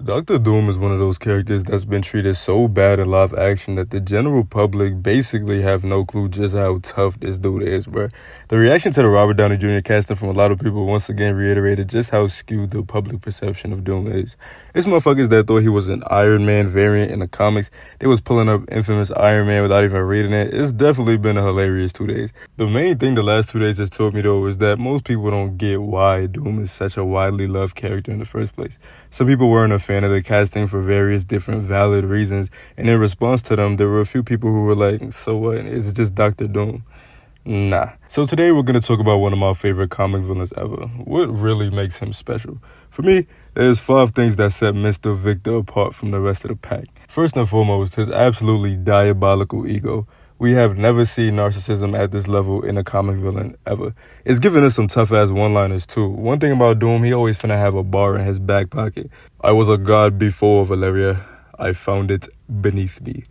Dr. Doom is one of those characters that's been treated so bad in live action that the general public basically have no clue just how tough this dude is, bruh. The reaction to the Robert Downey Jr. casting from a lot of people once again reiterated just how skewed the public perception of Doom is. It's motherfuckers that thought he was an Iron Man variant in the comics. They was pulling up infamous Iron Man without even reading it. It's definitely been a hilarious 2 days. The main thing the last 2 days has taught me though is that most people don't get why Doom is such a widely loved character in the first place. Some people weren't a fan of the casting for various different valid reasons, and in response to them, there were a few people who were like, so what, is it just Dr. Doom? Nah. So today we're going to talk about one of my favorite comic villains ever. What really makes him special? For me, there's 5 things that set Mr. Victor apart from the rest of the pack. First and foremost, his absolutely diabolical ego. We have never seen narcissism at this level in a comic villain ever. It's giving us some tough-ass one-liners too. One thing about Doom, he always finna have a bar in his back pocket. I was a god before, Valeria. I found it beneath me.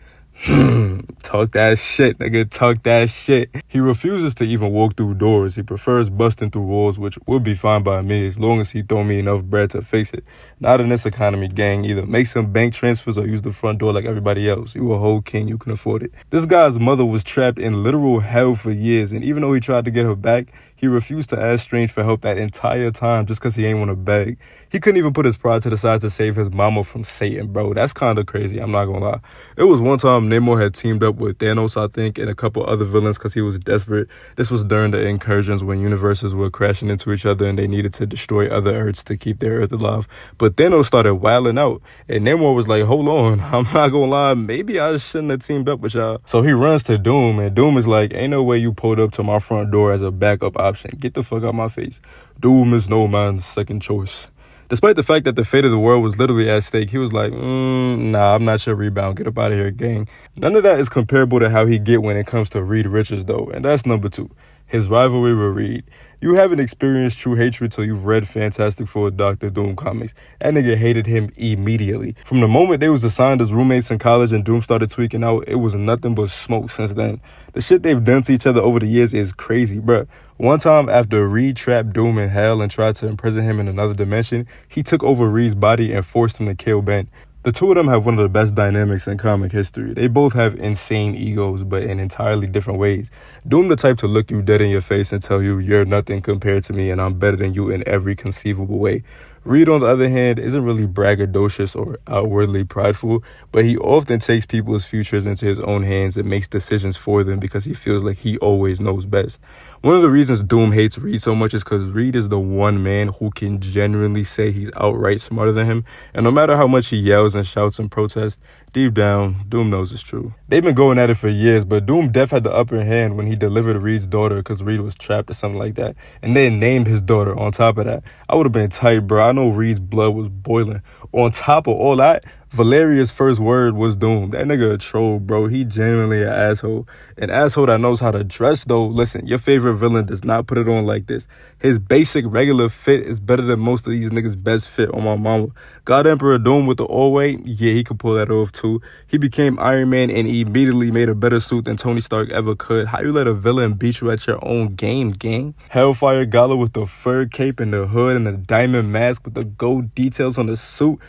Talk that shit, nigga. Talk that shit. He refuses to even walk through doors. He prefers busting through walls, which would be fine by me as long as he throw me enough bread to fix it. Not in this economy, gang. Either make some bank transfers or use the front door like everybody else. You a whole king, you can afford it. This guy's mother was trapped in literal hell for years, and even though he tried to get her back, he refused to ask Strange for help that entire time just because he ain't want to beg. He couldn't even put his pride to the side to save his mama from Satan, bro. That's kind of crazy, I'm not gonna lie. It was one time Namor had teamed up with Thanos, I think, and a couple other villains because he was desperate. This was during the incursions when universes were crashing into each other and they needed to destroy other Earths to keep their Earth alive. But Thanos started wilding out, and Namor was like, hold on, I'm not gonna lie, maybe I shouldn't have teamed up with y'all. So he runs to Doom, and Doom is like, ain't no way you pulled up to my front door as a backup option. Get the fuck out my face. Doom is no man's second choice. Despite the fact that the fate of the world was literally at stake, he was like, nah, I'm not your rebound. Get up out of here, gang. None of that is comparable to how he get when it comes to Reed Richards, though, and that's number 2. His rivalry with Reed. You haven't experienced true hatred till you've read Fantastic Four Dr. Doom comics. That nigga hated him immediately. From the moment they was assigned as roommates in college and Doom started tweaking out, it was nothing but smoke since then. The shit they've done to each other over the years is crazy, bruh. One time after Reed trapped Doom in hell and tried to imprison him in another dimension, he took over Reed's body and forced him to kill Ben. The two of them have one of the best dynamics in comic history. They both have insane egos, but in entirely different ways. Doom the type to look you dead in your face and tell you you're nothing compared to me and I'm better than you in every conceivable way. Reed, on the other hand, isn't really braggadocious or outwardly prideful, but he often takes people's futures into his own hands and makes decisions for them because he feels like he always knows best. One of the reasons Doom hates Reed so much is because Reed is the one man who can genuinely say he's outright smarter than him, and no matter how much he yells and shouts and protests, deep down, Doom knows it's true. They've been going at it for years, but Doom def had the upper hand when he delivered Reed's daughter because Reed was trapped or something like that, and then named his daughter on top of that. I would have been tight, bro. I know Reed's blood was boiling. On top of all that, Valeria's first word was Doom. That nigga a troll, bro. He genuinely an asshole. An asshole that knows how to dress, though. Listen, your favorite villain does not put it on like this. His basic regular fit is better than most of these niggas' best fit on my mama. God Emperor Doom with the all-white, yeah, he could pull that off too. He became Iron Man and immediately made a better suit than Tony Stark ever could. How you let a villain beat you at your own game, gang? Hellfire Gala with the fur cape and the hood and the diamond mask with the gold details on the suit.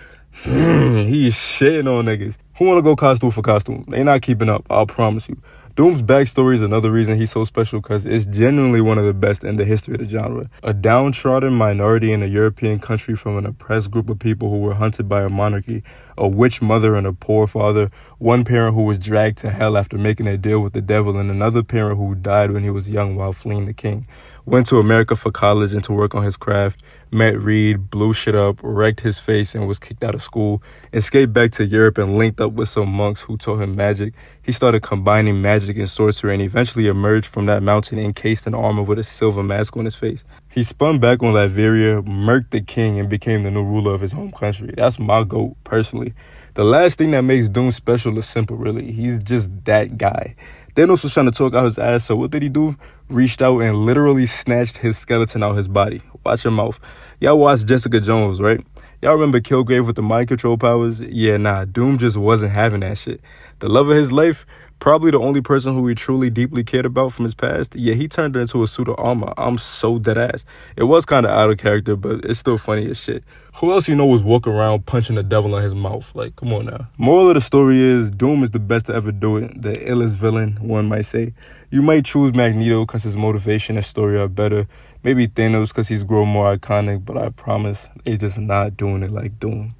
He's shitting on niggas. Who wanna go costume for costume? They not keeping up, I'll promise you. Doom's backstory is another reason he's so special because it's genuinely one of the best in the history of the genre. A downtrodden minority in a European country from an oppressed group of people who were hunted by a monarchy, a witch mother and a poor father, one parent who was dragged to hell after making a deal with the devil, and another parent who died when he was young while fleeing the king. Went to America for college and to work on his craft, met Reed, blew shit up, wrecked his face and was kicked out of school, escaped back to Europe and linked up with some monks who taught him magic. He started combining magic and sorcery and eventually emerged from that mountain encased in armor with a silver mask on his face. He spun back on Latveria, murked the king, and became the new ruler of his home country. That's my GOAT, personally. The last thing that makes Doom special is simple, really. He's just that guy. Thanos was trying to talk out his ass, so what did he do? Reached out and literally snatched his skeleton out his body. Watch your mouth. Y'all watched Jessica Jones, right? Y'all remember Killgrave with the mind control powers? Yeah, nah, Doom just wasn't having that shit. The love of his life, Probably the only person who he truly deeply cared about from his past. Yeah, he turned into a suit of armor. I'm so dead ass. It was kind of out of character, but it's still funny as shit. Who else you know was walking around punching the devil in his mouth? Like, come on now. Moral of the story is Doom is the best to ever do it. The illest villain, one might say. You might choose Magneto because his motivation and story are better. Maybe Thanos because he's grown more iconic, but I promise they're just not doing it like Doom.